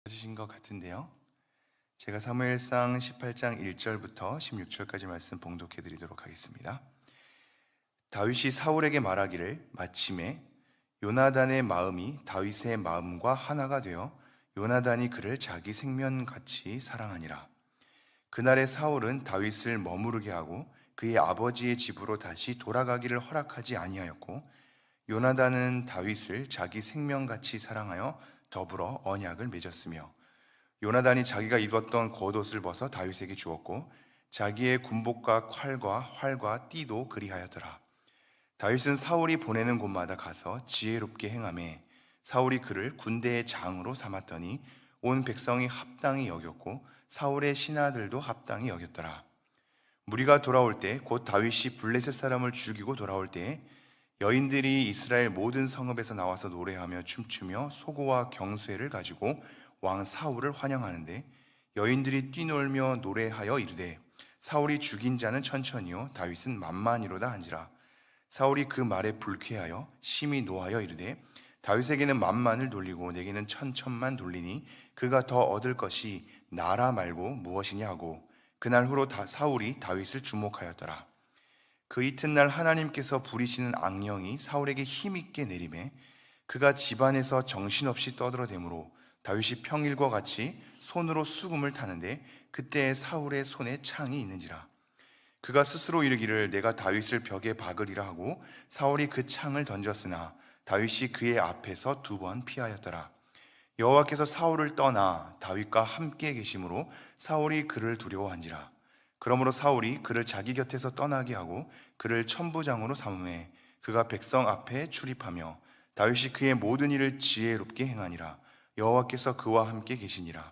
주신 것 같은데요. 제가 사무엘상 18장 1절부터 16절까지 말씀 봉독해 드리도록 하겠습니다. 다윗이 사울에게 말하기를 마침에 요나단의 마음이 다윗의 마음과 하나가 되어 요나단이 그를 자기 생명같이 사랑하니라. 그날에 사울은 다윗을 머무르게 하고 그의 아버지의 집으로 다시 돌아가기를 허락하지 아니하였고, 요나단은 다윗을 자기 생명같이 사랑하여 더불어 언약을 맺었으며, 요나단이 자기가 입었던 겉옷을 벗어 다윗에게 주었고 자기의 군복과 칼과 활과 띠도 그리하였더라. 다윗은 사울이 보내는 곳마다 가서 지혜롭게 행하매 사울이 그를 군대의 장으로 삼았더니 온 백성이 합당히 여겼고 사울의 신하들도 합당히 여겼더라. 무리가 돌아올 때 곧 다윗이 블레셋 사람을 죽이고 돌아올 때에 여인들이 이스라엘 모든 성읍에서 나와서 노래하며 춤추며 소고와 경수회를 가지고 왕 사울을 환영하는데, 여인들이 뛰놀며 노래하여 이르되 사울이 죽인 자는 천천히요 다윗은 만만히로다 한지라. 사울이 그 말에 불쾌하여 심히 노하여 이르되 다윗에게는 만만을 돌리고 내게는 천천만 돌리니 그가 더 얻을 것이 나라 말고 무엇이냐 하고, 그날 후로 사울이 다윗을 주목하였더라. 그 이튿날 하나님께서 부리시는 악령이 사울에게 힘있게 내림에 그가 집안에서 정신없이 떠들어대므로 다윗이 평일과 같이 손으로 수금을 타는데 그때 사울의 손에 창이 있는지라. 그가 스스로 이르기를 내가 다윗을 벽에 박으리라 하고 사울이 그 창을 던졌으나 다윗이 그의 앞에서 2번 피하였더라. 여호와께서 사울을 떠나 다윗과 함께 계심으로 사울이 그를 두려워한지라. 그러므로 사울이 그를 자기 곁에서 떠나게 하고 그를 천부장으로 삼음해 그가 백성 앞에 출입하며 다윗이 그의 모든 일을 지혜롭게 행하니라. 여호와께서 그와 함께 계시니라.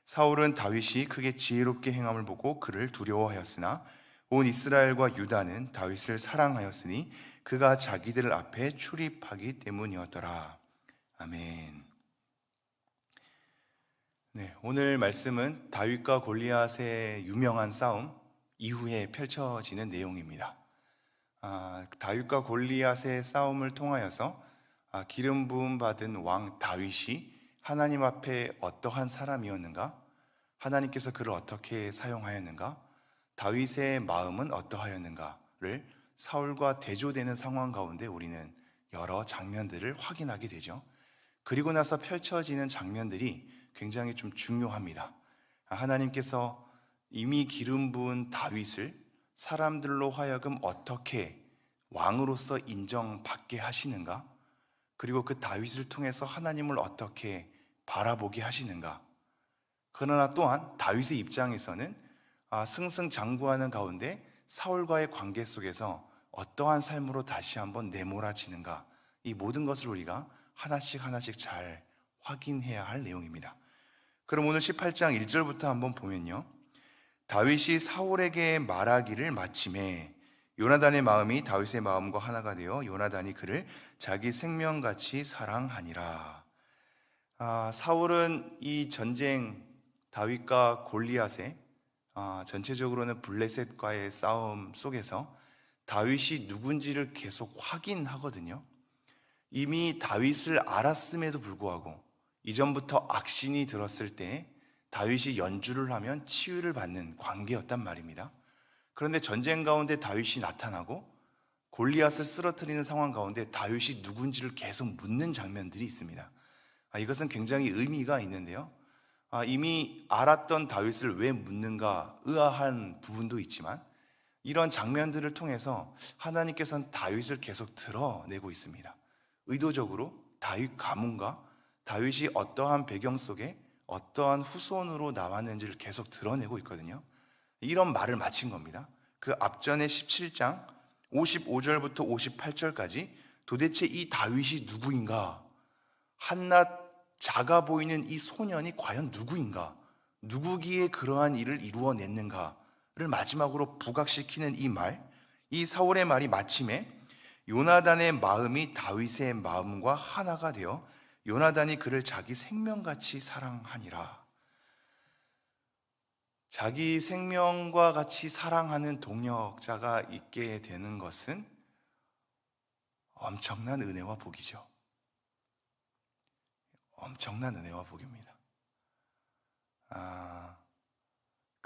사울은 다윗이 크게 지혜롭게 행함을 보고 그를 두려워하였으나 온 이스라엘과 유다는 다윗을 사랑하였으니 그가 자기들 앞에 출입하기 때문이었더라. 아멘. 오늘 말씀은 다윗과 골리앗의 유명한 싸움 이후에 펼쳐지는 내용입니다. 다윗과 골리앗의 싸움을 통하여서 기름 부음 받은 왕 다윗이 하나님 앞에 어떠한 사람이었는가, 하나님께서 그를 어떻게 사용하였는가, 다윗의 마음은 어떠하였는가를 사울과 대조되는 상황 가운데 우리는 여러 장면들을 확인하게 되죠. 그리고 나서 펼쳐지는 장면들이 굉장히 좀 중요합니다. 하나님께서 이미 기름 부은 다윗을 사람들로 하여금 어떻게 왕으로서 인정받게 하시는가, 그리고 그 다윗을 통해서 하나님을 어떻게 바라보게 하시는가. 그러나 또한 다윗의 입장에서는 승승장구하는 가운데 사울과의 관계 속에서 어떠한 삶으로 다시 한번 내몰아지는가, 이 모든 것을 우리가 하나씩 하나씩 잘 확인해야 할 내용입니다. 그럼 오늘 18장 1절부터 한번 보면요, 다윗이 사울에게 말하기를 마침에 요나단의 마음이 다윗의 마음과 하나가 되어 요나단이 그를 자기 생명같이 사랑하니라. 사울은 이 전쟁, 다윗과 골리앗의 전체적으로는 블레셋과의 싸움 속에서 다윗이 누군지를 계속 확인하거든요. 이미 다윗을 알았음에도 불구하고 이전부터 악신이 들었을 때 다윗이 연주를 하면 치유를 받는 관계였단 말입니다. 그런데 전쟁 가운데 다윗이 나타나고 골리앗을 쓰러뜨리는 상황 가운데 다윗이 누군지를 계속 묻는 장면들이 있습니다. 이것은 굉장히 의미가 있는데요. 이미 알았던 다윗을 왜 묻는가 의아한 부분도 있지만, 이런 장면들을 통해서 하나님께서는 다윗을 계속 드러내고 있습니다. 의도적으로 다윗 가문과 다윗이 어떠한 배경 속에 어떠한 후손으로 나왔는지를 계속 드러내고 있거든요. 이런 말을 마친 겁니다. 그 앞전에 17장 55절부터 58절까지 도대체 이 다윗이 누구인가, 한낱 작아 보이는 이 소년이 과연 누구인가, 누구기에 그러한 일을 이루어냈는가를 마지막으로 부각시키는 이 말, 이 사울의 말이 마침에 요나단의 마음이 다윗의 마음과 하나가 되어 요나단이 그를 자기 생명같이 사랑하니라. 자기 생명과 같이 사랑하는 동역자가 있게 되는 것은 엄청난 은혜와 복이죠. 엄청난 은혜와 복입니다.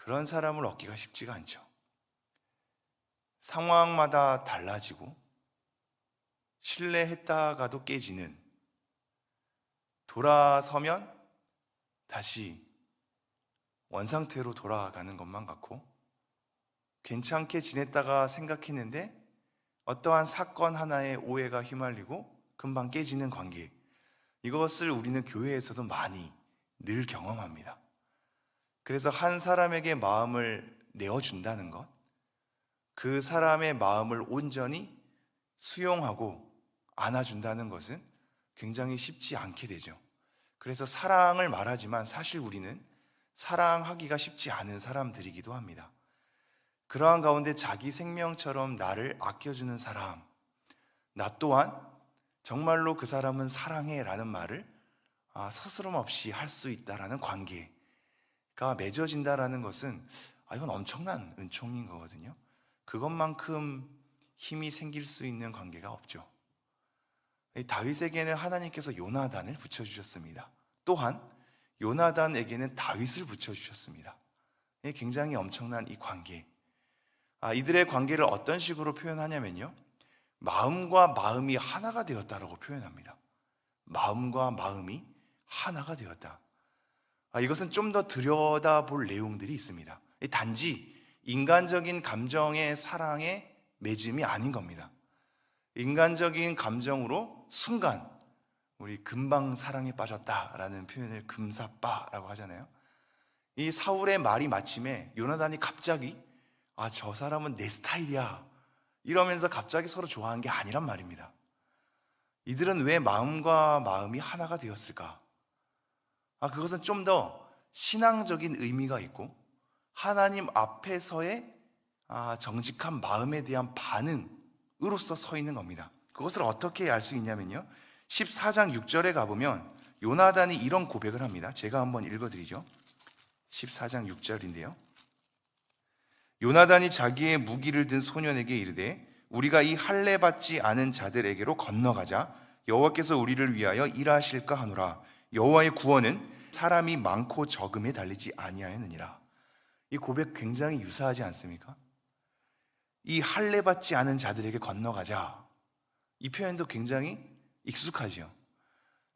그런 사람을 얻기가 쉽지가 않죠. 상황마다 달라지고 신뢰했다가도 깨지는, 돌아서면 다시 원상태로 돌아가는 것만 같고, 괜찮게 지냈다가 생각했는데 어떠한 사건 하나에 오해가 휘말리고 금방 깨지는 관계, 이것을 우리는 교회에서도 많이 늘 경험합니다. 그래서 한 사람에게 마음을 내어준다는 것, 그 사람의 마음을 온전히 수용하고 안아준다는 것은 굉장히 쉽지 않게 되죠. 그래서 사랑을 말하지만 사실 우리는 사랑하기가 쉽지 않은 사람들이기도 합니다. 그러한 가운데 자기 생명처럼 나를 아껴주는 사람, 나 또한 정말로 그 사람은 사랑해 라는 말을 서스럼 없이 할 수 있다라는 관계가 맺어진다라는 것은 이건 엄청난 은총인 거거든요. 그것만큼 힘이 생길 수 있는 관계가 없죠. 다윗에게는 하나님께서 요나단을 붙여주셨습니다. 또한 요나단에게는 다윗을 붙여주셨습니다. 굉장히 엄청난 이 관계. 이들의 관계를 어떤 식으로 표현하냐면요, 마음과 마음이 하나가 되었다라고 표현합니다. 마음과 마음이 하나가 되었다. 이것은 좀 더 들여다볼 내용들이 있습니다. 단지 인간적인 감정의 사랑의 맺음이 아닌 겁니다. 인간적인 감정으로 순간 우리 금방 사랑에 빠졌다라는 표현을 금사빠라고 하잖아요. 이 사울의 말이 마침에 요나단이 갑자기 저 사람은 내 스타일이야 이러면서 갑자기 서로 좋아한 게 아니란 말입니다. 이들은 왜 마음과 마음이 하나가 되었을까? 그것은 좀 더 신앙적인 의미가 있고 하나님 앞에서의 정직한 마음에 대한 반응으로서 서 있는 겁니다. 그것을 어떻게 알 수 있냐면요, 14장 6절에 가보면 요나단이 이런 고백을 합니다. 제가 한번 읽어드리죠. 14장 6절인데요, 요나단이 자기의 무기를 든 소년에게 이르되 우리가 이 할례 받지 않은 자들에게로 건너가자. 여호와께서 우리를 위하여 일하실까 하노라. 여호와의 구원은 사람이 많고 적음에 달리지 아니하였느니라. 이 고백 굉장히 유사하지 않습니까? 이 할례 받지 않은 자들에게 건너가자, 이 표현도 굉장히 익숙하죠.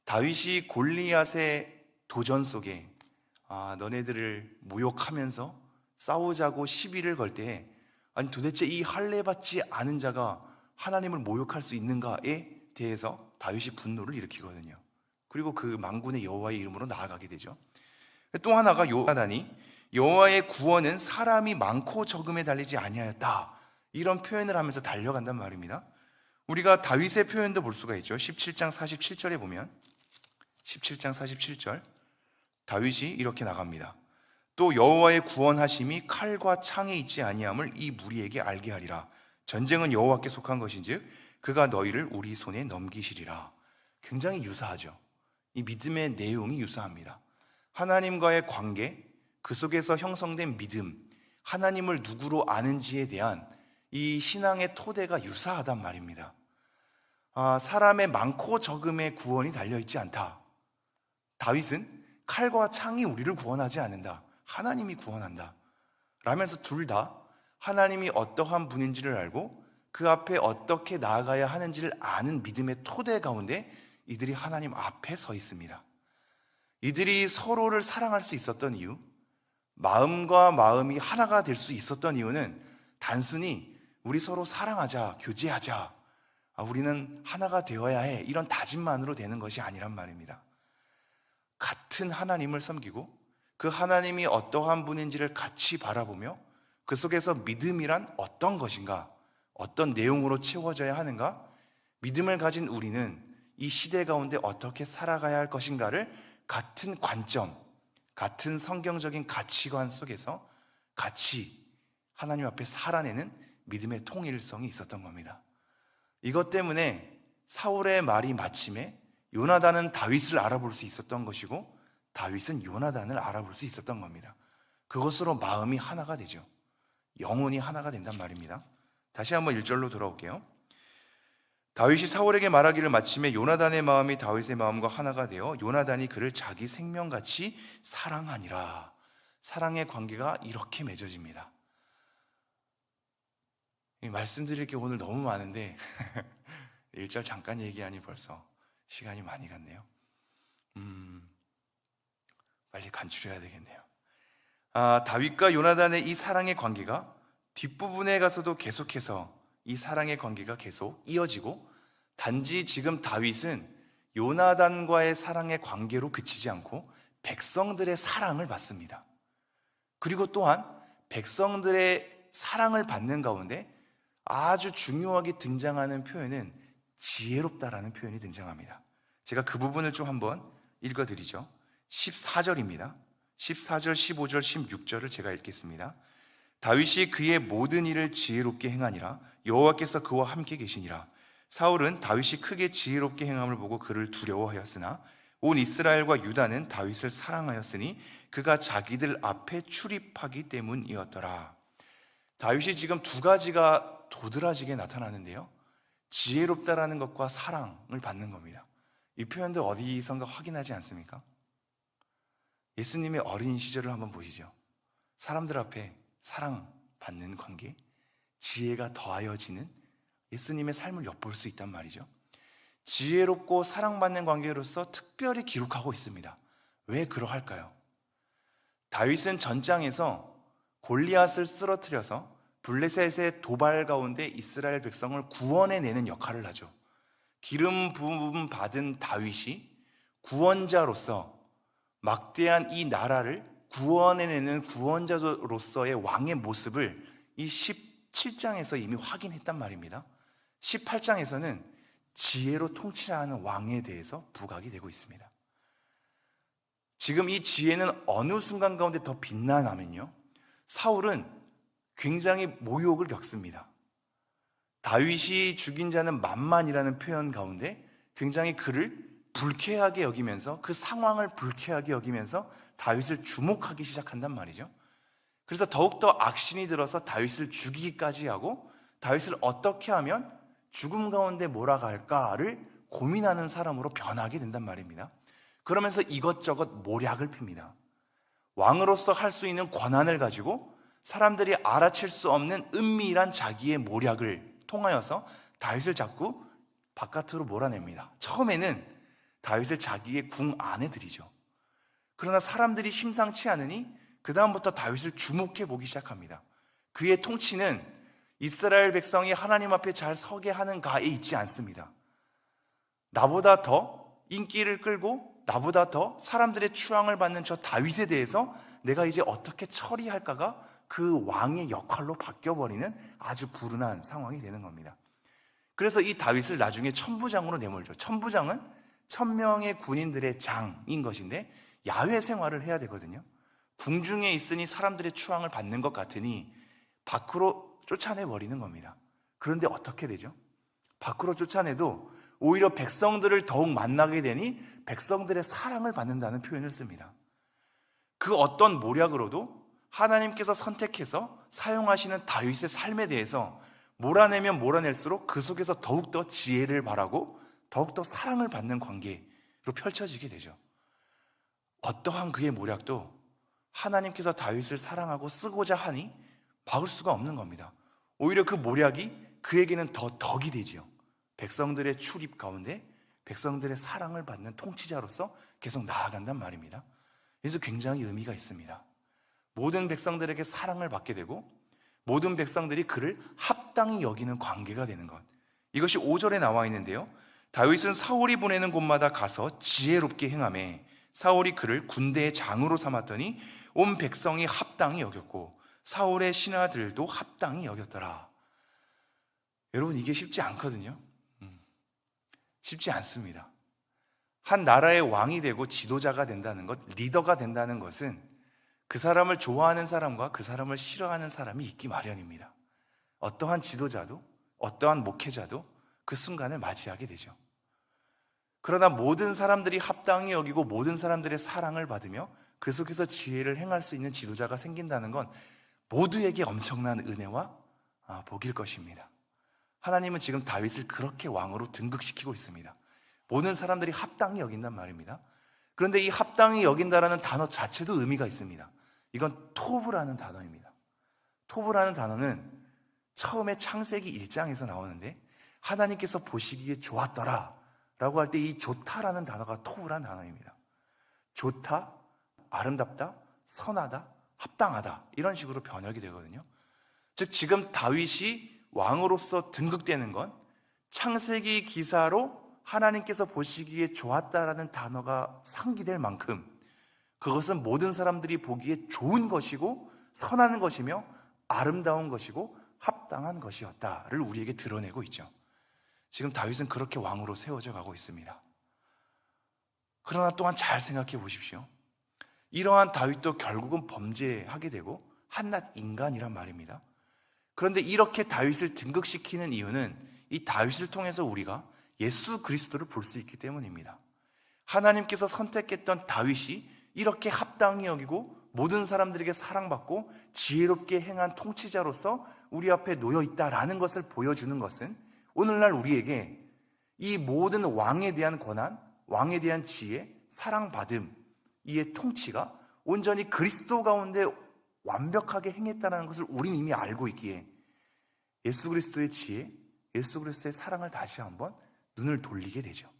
다윗이 골리앗의 도전 속에 너네들을 모욕하면서 싸우자고 시비를 걸 때에 도대체 이 할례 받지 않은 자가 하나님을 모욕할 수 있는가에 대해서 다윗이 분노를 일으키거든요. 그리고 그 만군의 여호와의 이름으로 나아가게 되죠. 또 하나가 요나단이 여호와의 구원은 사람이 많고 적음에 달리지 아니하였다, 이런 표현을 하면서 달려간단 말입니다. 우리가 다윗의 표현도 볼 수가 있죠. 17장 47절에 보면 17장 47절 다윗이 이렇게 나갑니다. 또 여호와의 구원하심이 칼과 창에 있지 아니함을 이 무리에게 알게 하리라. 전쟁은 여호와께 속한 것인즉 그가 너희를 우리 손에 넘기시리라. 굉장히 유사하죠. 이 믿음의 내용이 유사합니다. 하나님과의 관계, 그 속에서 형성된 믿음, 하나님을 누구로 아는지에 대한 이 신앙의 토대가 유사하단 말입니다. 사람의 많고 적음의 구원이 달려있지 않다. 다윗은 칼과 창이 우리를 구원하지 않는다, 하나님이 구원한다 라면서 둘 다 하나님이 어떠한 분인지를 알고 그 앞에 어떻게 나아가야 하는지를 아는 믿음의 토대 가운데 이들이 하나님 앞에 서 있습니다. 이들이 서로를 사랑할 수 있었던 이유, 마음과 마음이 하나가 될 수 있었던 이유는 단순히 우리 서로 사랑하자, 교제하자, 우리는 하나가 되어야 해, 이런 다짐만으로 되는 것이 아니란 말입니다. 같은 하나님을 섬기고 그 하나님이 어떠한 분인지를 같이 바라보며 그 속에서 믿음이란 어떤 것인가, 어떤 내용으로 채워져야 하는가, 믿음을 가진 우리는 이 시대 가운데 어떻게 살아가야 할 것인가를 같은 관점, 같은 성경적인 가치관 속에서 같이 하나님 앞에 살아내는 믿음의 통일성이 있었던 겁니다. 이것 때문에 사울의 말이 마침에 요나단은 다윗을 알아볼 수 있었던 것이고 다윗은 요나단을 알아볼 수 있었던 겁니다. 그것으로 마음이 하나가 되죠. 영혼이 하나가 된단 말입니다. 다시 한번 1절로 돌아올게요. 다윗이 사울에게 말하기를 마침에 요나단의 마음이 다윗의 마음과 하나가 되어 요나단이 그를 자기 생명같이 사랑하니라. 사랑의 관계가 이렇게 맺어집니다. 말씀드릴 게 오늘 너무 많은데 1절 잠깐 얘기하니 벌써 시간이 많이 갔네요. 빨리 간추려야 되겠네요. 다윗과 요나단의 이 사랑의 관계가 뒷부분에 가서도 계속해서 이 사랑의 관계가 계속 이어지고, 단지 지금 다윗은 요나단과의 사랑의 관계로 그치지 않고 백성들의 사랑을 받습니다. 그리고 또한 백성들의 사랑을 받는 가운데 아주 중요하게 등장하는 표현은 지혜롭다라는 표현이 등장합니다. 제가 그 부분을 좀 한번 읽어드리죠. 14절입니다. 14절, 15절, 16절을 제가 읽겠습니다. 다윗이 그의 모든 일을 지혜롭게 행하니라. 여호와께서 그와 함께 계시니라. 사울은 다윗이 크게 지혜롭게 행함을 보고 그를 두려워하였으나 온 이스라엘과 유다는 다윗을 사랑하였으니 그가 자기들 앞에 출입하기 때문이었더라. 다윗이 지금 두 가지가 도드라지게 나타나는데요, 지혜롭다라는 것과 사랑을 받는 겁니다. 이 표현들 어디선가 확인하지 않습니까? 예수님의 어린 시절을 한번 보시죠. 사람들 앞에 사랑받는 관계, 지혜가 더하여지는 예수님의 삶을 엿볼 수 있단 말이죠. 지혜롭고 사랑받는 관계로서 특별히 기록하고 있습니다. 왜 그러할까요? 다윗은 전장에서 골리앗을 쓰러뜨려서 블레셋의 도발 가운데 이스라엘 백성을 구원해내는 역할을 하죠. 기름 부음 받은 다윗이 구원자로서 막대한 이 나라를 구원해내는 구원자로서의 왕의 모습을 이 17장에서 이미 확인했단 말입니다. 18장에서는 지혜로 통치하는 왕에 대해서 부각이 되고 있습니다. 지금 이 지혜는 어느 순간 가운데 더 빛나냐면요, 사울은 굉장히 모욕을 겪습니다. 다윗이 죽인 자는 만만이라는 표현 가운데 굉장히 그를 불쾌하게 여기면서, 그 상황을 불쾌하게 여기면서 다윗을 주목하기 시작한단 말이죠. 그래서 더욱더 악신이 들어서 다윗을 죽이기까지 하고, 다윗을 어떻게 하면 죽음 가운데 몰아갈까를 고민하는 사람으로 변하게 된단 말입니다. 그러면서 이것저것 모략을 핍니다. 왕으로서 할 수 있는 권한을 가지고 사람들이 알아챌 수 없는 은밀한 자기의 모략을 통하여서 다윗을 자꾸 바깥으로 몰아냅니다. 처음에는 다윗을 자기의 궁 안에 들이죠. 그러나 사람들이 심상치 않으니 그 다음부터 다윗을 주목해 보기 시작합니다. 그의 통치는 이스라엘 백성이 하나님 앞에 잘 서게 하는 가에 있지 않습니다. 나보다 더 인기를 끌고 나보다 더 사람들의 추앙을 받는 저 다윗에 대해서 내가 이제 어떻게 처리할까가 그 왕의 역할로 바뀌어버리는 아주 불운한 상황이 되는 겁니다. 그래서 이 다윗을 나중에 천부장으로 내몰죠. 천부장은 1000명의 군인들의 장인 것인데 야외 생활을 해야 되거든요. 궁중에 있으니 사람들의 추앙을 받는 것 같으니 밖으로 쫓아내버리는 겁니다. 그런데 어떻게 되죠? 밖으로 쫓아내도 오히려 백성들을 더욱 만나게 되니 백성들의 사랑을 받는다는 표현을 씁니다. 그 어떤 모략으로도 하나님께서 선택해서 사용하시는 다윗의 삶에 대해서 몰아내면 몰아낼수록 그 속에서 더욱더 지혜를 바라고 더욱더 사랑을 받는 관계로 펼쳐지게 되죠. 어떠한 그의 모략도 하나님께서 다윗을 사랑하고 쓰고자 하니 막을 수가 없는 겁니다. 오히려 그 모략이 그에게는 더 덕이 되지요. 백성들의 출입 가운데 백성들의 사랑을 받는 통치자로서 계속 나아간단 말입니다. 그래서 굉장히 의미가 있습니다. 모든 백성들에게 사랑을 받게 되고 모든 백성들이 그를 합당히 여기는 관계가 되는 것, 이것이 5절에 나와 있는데요, 다윗은 사울이 보내는 곳마다 가서 지혜롭게 행하매 사울이 그를 군대의 장으로 삼았더니 온 백성이 합당히 여겼고 사울의 신하들도 합당히 여겼더라. 여러분, 이게 쉽지 않거든요. 쉽지 않습니다. 한 나라의 왕이 되고 지도자가 된다는 것, 리더가 된다는 것은 그 사람을 좋아하는 사람과 그 사람을 싫어하는 사람이 있기 마련입니다. 어떠한 지도자도 어떠한 목회자도 그 순간을 맞이하게 되죠. 그러나 모든 사람들이 합당히 여기고 모든 사람들의 사랑을 받으며 그 속에서 지혜를 행할 수 있는 지도자가 생긴다는 건 모두에게 엄청난 은혜와 복일 것입니다. 하나님은 지금 다윗을 그렇게 왕으로 등극시키고 있습니다. 모든 사람들이 합당히 여긴단 말입니다. 그런데 이 합당히 여긴다라는 단어 자체도 의미가 있습니다. 이건 토브라는 단어입니다. 토브라는 단어는 처음에 창세기 1장에서 나오는데 하나님께서 보시기에 좋았더라 라고 할 때 이 좋다라는 단어가 토브라는 단어입니다. 좋다, 아름답다, 선하다, 합당하다 이런 식으로 번역이 되거든요. 즉 지금 다윗이 왕으로서 등극되는 건 창세기 기사로 하나님께서 보시기에 좋았다라는 단어가 상기될 만큼 그것은 모든 사람들이 보기에 좋은 것이고 선한 것이며 아름다운 것이고 합당한 것이었다를 우리에게 드러내고 있죠. 지금 다윗은 그렇게 왕으로 세워져 가고 있습니다. 그러나 또한 잘 생각해 보십시오. 이러한 다윗도 결국은 범죄하게 되고 한낱 인간이란 말입니다. 그런데 이렇게 다윗을 등극시키는 이유는 이 다윗을 통해서 우리가 예수 그리스도를 볼 수 있기 때문입니다. 하나님께서 선택했던 다윗이 이렇게 합당히 여기고 모든 사람들에게 사랑받고 지혜롭게 행한 통치자로서 우리 앞에 놓여 있다라는 것을 보여주는 것은 오늘날 우리에게 이 모든 왕에 대한 권한, 왕에 대한 지혜, 사랑받음, 이의 통치가 온전히 그리스도 가운데 완벽하게 행했다는 것을 우리는 이미 알고 있기에 예수 그리스도의 지혜, 예수 그리스도의 사랑을 다시 한번 눈을 돌리게 되죠.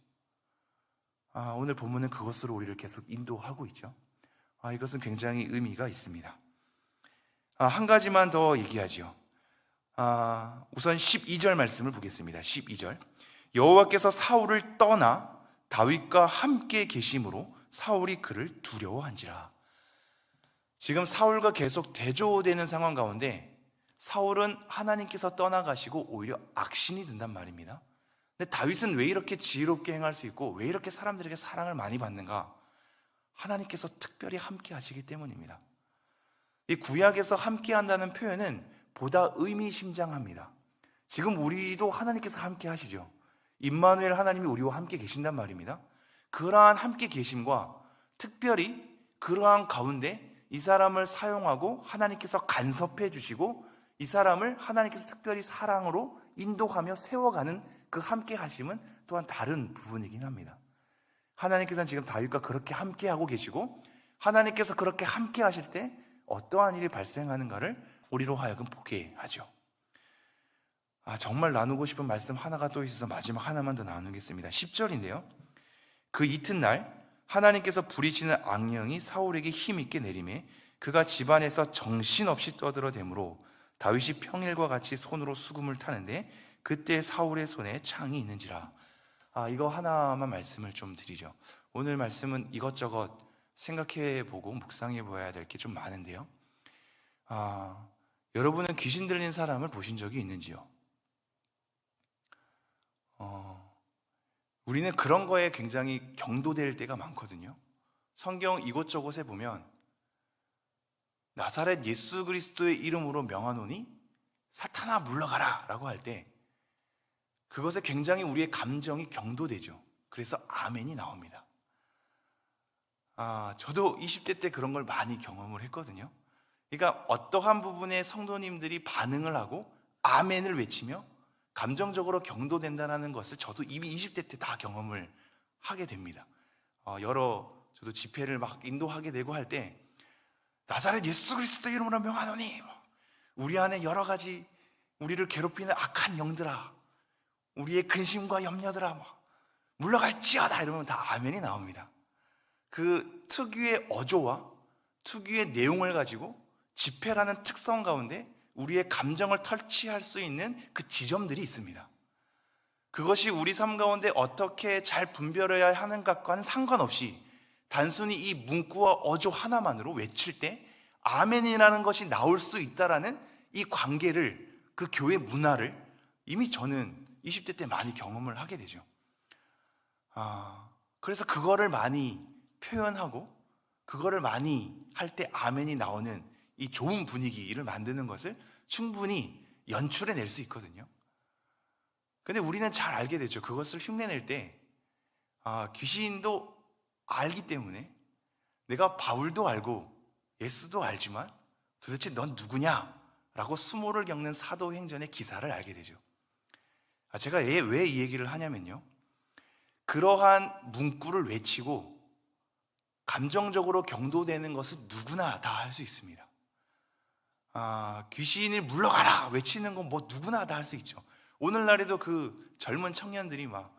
오늘 본문은 그것으로 우리를 계속 인도하고 있죠. 이것은 굉장히 의미가 있습니다. 한 가지만 더 얘기하죠. 우선 12절 말씀을 보겠습니다. 12절 여호와께서 사울을 떠나 다윗과 함께 계심으로 사울이 그를 두려워한지라. 지금 사울과 계속 대조되는 상황 가운데 사울은 하나님께서 떠나가시고 오히려 악신이 든단 말입니다. 근데 다윗은 왜 이렇게 지혜롭게 행할 수 있고 왜 이렇게 사람들에게 사랑을 많이 받는가? 하나님께서 특별히 함께 하시기 때문입니다. 이 구약에서 함께 한다는 표현은 보다 의미심장합니다. 지금 우리도 하나님께서 함께 하시죠. 임마누엘 하나님이 우리와 함께 계신단 말입니다. 그러한 함께 계심과 특별히 그러한 가운데 이 사람을 사용하고 하나님께서 간섭해 주시고 이 사람을 하나님께서 특별히 사랑으로 인도하며 세워가는 그 함께 하심은 또한 다른 부분이긴 합니다. 하나님께서는 지금 다윗과 그렇게 함께 하고 계시고 하나님께서 그렇게 함께 하실 때 어떠한 일이 발생하는가를 우리로 하여금 보게 하죠. 정말 나누고 싶은 말씀 하나가 또 있어서 마지막 하나만 더 나누겠습니다. 10절인데요. 그 이튿날 하나님께서 부리시는 악령이 사울에게 힘있게 내리매 그가 집안에서 정신없이 떠들어대므로 다윗이 평일과 같이 손으로 수금을 타는데 그때 사울의 손에 창이 있는지라. 이거 하나만 말씀을 좀 드리죠. 오늘 말씀은 이것저것 생각해보고 묵상해봐야 될 게 좀 많은데요. 여러분은 귀신 들린 사람을 보신 적이 있는지요? 우리는 그런 거에 굉장히 경도될 때가 많거든요. 성경 이곳저곳에 보면 나사렛 예수 그리스도의 이름으로 명하노니 사탄아 물러가라 라고 할 때 그것에 굉장히 우리의 감정이 경도되죠. 그래서 아멘이 나옵니다. 저도 20대 때 그런 걸 많이 경험을 했거든요. 그러니까 어떠한 부분에 성도님들이 반응을 하고 아멘을 외치며 감정적으로 경도된다는 것을 저도 이미 20대 때 다 경험을 하게 됩니다. 저도 집회를 막 인도하게 되고 할 때 나사렛 예수 그리스도 이름으로 명하노니 우리 안에 여러 가지 우리를 괴롭히는 악한 영들아 우리의 근심과 염려들아 물러갈지어다 이러면 다 아멘이 나옵니다. 그 특유의 어조와 특유의 내용을 가지고 집회라는 특성 가운데 우리의 감정을 터치할 수 있는 그 지점들이 있습니다. 그것이 우리 삶 가운데 어떻게 잘 분별해야 하는 것과는 상관없이 단순히 이 문구와 어조 하나만으로 외칠 때 아멘이라는 것이 나올 수 있다라는 이 관계를 그 교회 문화를 이미 저는 20대 때 많이 경험을 하게 되죠. 그래서 그거를 많이 표현하고 그거를 많이 할 때 아멘이 나오는 이 좋은 분위기를 만드는 것을 충분히 연출해낼 수 있거든요. 근데 우리는 잘 알게 되죠. 그것을 흉내낼 때 귀신도 알기 때문에 내가 바울도 알고 예수도 알지만 도대체 넌 누구냐? 라고 수모를 겪는 사도행전의 기사를 알게 되죠. 제가 왜 이 얘기를 하냐면요. 그러한 문구를 외치고 감정적으로 경도되는 것은 누구나 다 할 수 있습니다. 귀신을 물러가라 외치는 건 뭐 누구나 다 할 수 있죠. 오늘날에도 그 젊은 청년들이 막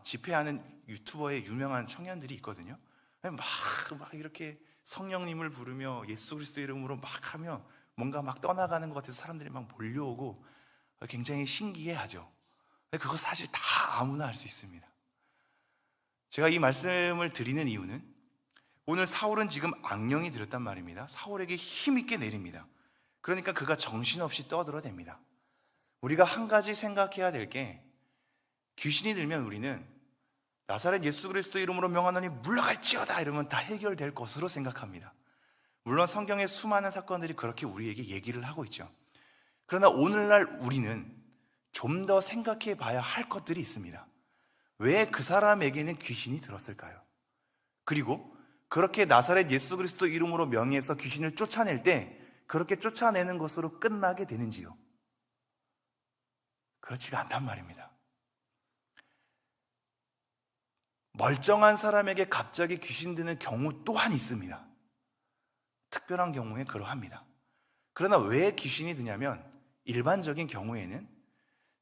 집회하는 유튜버의 유명한 청년들이 있거든요. 막 이렇게 성령님을 부르며 예수 그리스도 이름으로 막 하며 뭔가 막 떠나가는 것 같아서 사람들이 막 몰려오고 굉장히 신기해하죠. 근데 그거 사실 다 아무나 할 수 있습니다. 제가 이 말씀을 드리는 이유는 오늘 사울은 지금 악령이 들었단 말입니다. 사울에게 힘있게 내립니다. 그러니까 그가 정신없이 떠들어댑니다. 우리가 한 가지 생각해야 될 게, 귀신이 들면 우리는 나사렛 예수 그리스도 이름으로 명하노니 물러갈지어다 이러면 다 해결될 것으로 생각합니다. 물론 성경의 수많은 사건들이 그렇게 우리에게 얘기를 하고 있죠. 그러나 오늘날 우리는 좀 더 생각해 봐야 할 것들이 있습니다. 왜 그 사람에게는 귀신이 들었을까요? 그리고 그렇게 나사렛 예수 그리스도 이름으로 명해서 귀신을 쫓아낼 때 그렇게 쫓아내는 것으로 끝나게 되는지요? 그렇지가 않단 말입니다. 멀쩡한 사람에게 갑자기 귀신 드는 경우 또한 있습니다. 특별한 경우에 그러합니다. 그러나 왜 귀신이 드냐면 일반적인 경우에는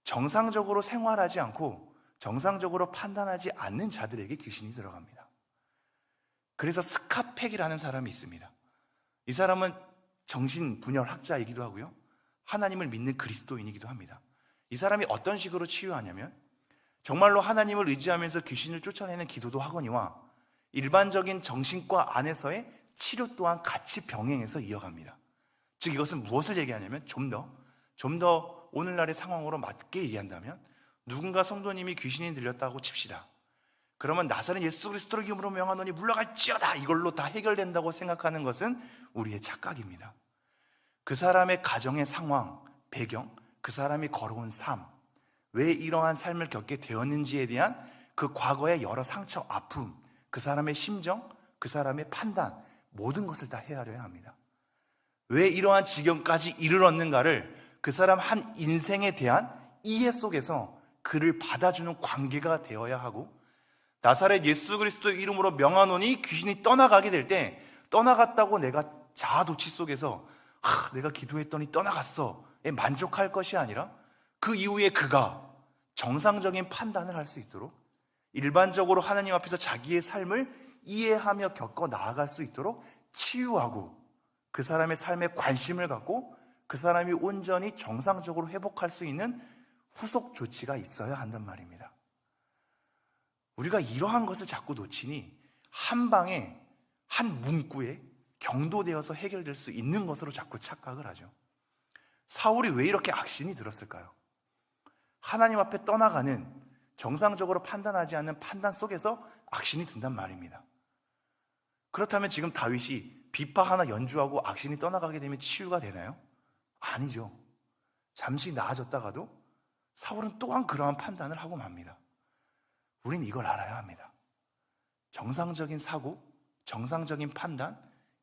정상적으로 생활하지 않고 정상적으로 판단하지 않는 자들에게 귀신이 들어갑니다. 그래서 스카펙이라는 사람이 있습니다. 이 사람은 정신분열학자이기도 하고요, 하나님을 믿는 그리스도인이기도 합니다. 이 사람이 어떤 식으로 치유하냐면 정말로 하나님을 의지하면서 귀신을 쫓아내는 기도도 하거니와 일반적인 정신과 안에서의 치료 또한 같이 병행해서 이어갑니다. 즉 이것은 무엇을 얘기하냐면 좀 더 오늘날의 상황으로 맞게 얘기한다면, 누군가 성도님이 귀신이 들렸다고 칩시다. 그러면 나사렛 예수 그리스도로 이름으로 명하노니 물러갈지어다 이걸로 다 해결된다고 생각하는 것은 우리의 착각입니다. 그 사람의 가정의 상황, 배경, 그 사람이 걸어온 삶, 왜 이러한 삶을 겪게 되었는지에 대한 그 과거의 여러 상처, 아픔, 그 사람의 심정, 그 사람의 판단, 모든 것을 다 헤아려야 합니다. 왜 이러한 지경까지 이르렀는가를 그 사람 한 인생에 대한 이해 속에서 그를 받아주는 관계가 되어야 하고, 나사렛 예수 그리스도 이름으로 명하노니 귀신이 떠나가게 될 때 떠나갔다고 내가 자아도취 속에서 내가 기도했더니 떠나갔어에 만족할 것이 아니라 그 이후에 그가 정상적인 판단을 할 수 있도록, 일반적으로 하나님 앞에서 자기의 삶을 이해하며 겪어 나아갈 수 있도록 치유하고 그 사람의 삶에 관심을 갖고 그 사람이 온전히 정상적으로 회복할 수 있는 후속 조치가 있어야 한단 말입니다. 우리가 이러한 것을 자꾸 놓치니 한 방에, 한 문구에 경도되어서 해결될 수 있는 것으로 자꾸 착각을 하죠. 사울이 왜 이렇게 악신이 들었을까요? 하나님 앞에 떠나가는, 정상적으로 판단하지 않는 판단 속에서 악신이 든단 말입니다. 그렇다면 지금 다윗이 비파 하나 연주하고 악신이 떠나가게 되면 치유가 되나요? 아니죠. 잠시 나아졌다가도 사울은 또한 그러한 판단을 하고 맙니다. 우린 이걸 알아야 합니다. 정상적인 사고, 정상적인 판단,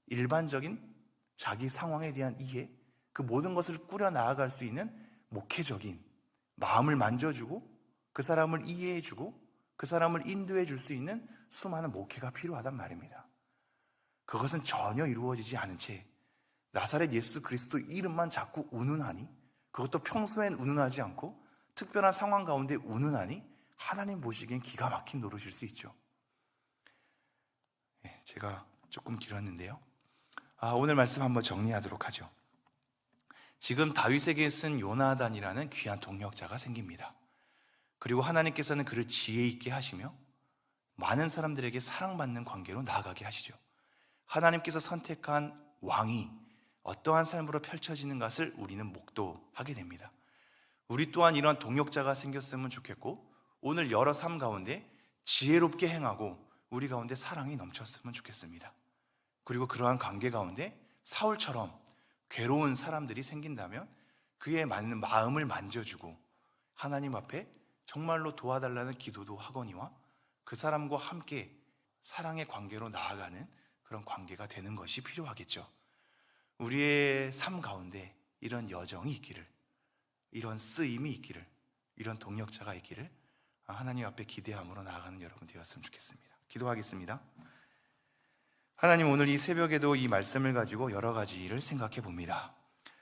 일반적인 자기 상황에 대한 이해, 그 모든 것을 꾸려 나아갈 수 있는 목회적인 마음을 만져주고 그 사람을 이해해주고 그 사람을 인도해 줄 수 있는 수많은 목회가 필요하단 말입니다. 그것은 전혀 이루어지지 않은 채 나사렛 예수 그리스도 이름만 자꾸 운운하니, 그것도 평소엔 운운하지 않고 특별한 상황 가운데 운운하니 하나님 보시기엔 기가 막힌 노릇일 수 있죠. 제가 조금 길었는데요. 오늘 말씀 한번 정리하도록 하죠. 지금 다윗에게 쓴 요나단이라는 귀한 동역자가 생깁니다. 그리고 하나님께서는 그를 지혜 있게 하시며 많은 사람들에게 사랑받는 관계로 나아가게 하시죠. 하나님께서 선택한 왕이 어떠한 삶으로 펼쳐지는 것을 우리는 목도하게 됩니다. 우리 또한 이런 동역자가 생겼으면 좋겠고, 오늘 여러 삶 가운데 지혜롭게 행하고 우리 가운데 사랑이 넘쳤으면 좋겠습니다. 그리고 그러한 관계 가운데 사울처럼 괴로운 사람들이 생긴다면 그의 맞는 마음을 만져주고 하나님 앞에 정말로 도와달라는 기도도 하거니와 그 사람과 함께 사랑의 관계로 나아가는 그런 관계가 되는 것이 필요하겠죠. 우리의 삶 가운데 이런 여정이 있기를, 이런 쓰임이 있기를, 이런 동역자가 있기를 하나님 앞에 기대함으로 나아가는 여러분 되었으면 좋겠습니다. 기도하겠습니다. 하나님, 오늘 이 새벽에도 이 말씀을 가지고 여러 가지를 생각해 봅니다.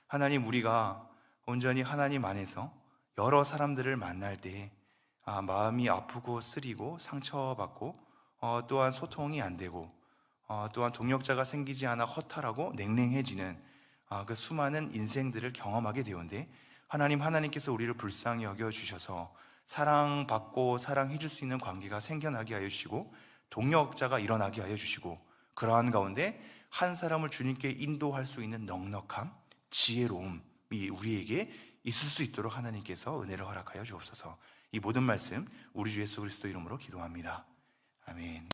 하나님, 우리가 온전히 하나님 안에서 여러 사람들을 만날 때 마음이 아프고 쓰리고 상처받고 또한 소통이 안 되고 또한 동역자가 생기지 않아 허탈하고 냉랭해지는 그 수많은 인생들을 경험하게 되었는데, 하나님께서 우리를 불쌍히 여겨주셔서 사랑받고 사랑해 줄 수 있는 관계가 생겨나게 하여 주시고, 동역자가 일어나게 하여 주시고, 그러한 가운데 한 사람을 주님께 인도할 수 있는 넉넉함, 지혜로움이 우리에게 있을 수 있도록 하나님께서 은혜를 허락하여 주옵소서. 이 모든 말씀 우리 주 예수 그리스도 이름으로 기도합니다. 아멘.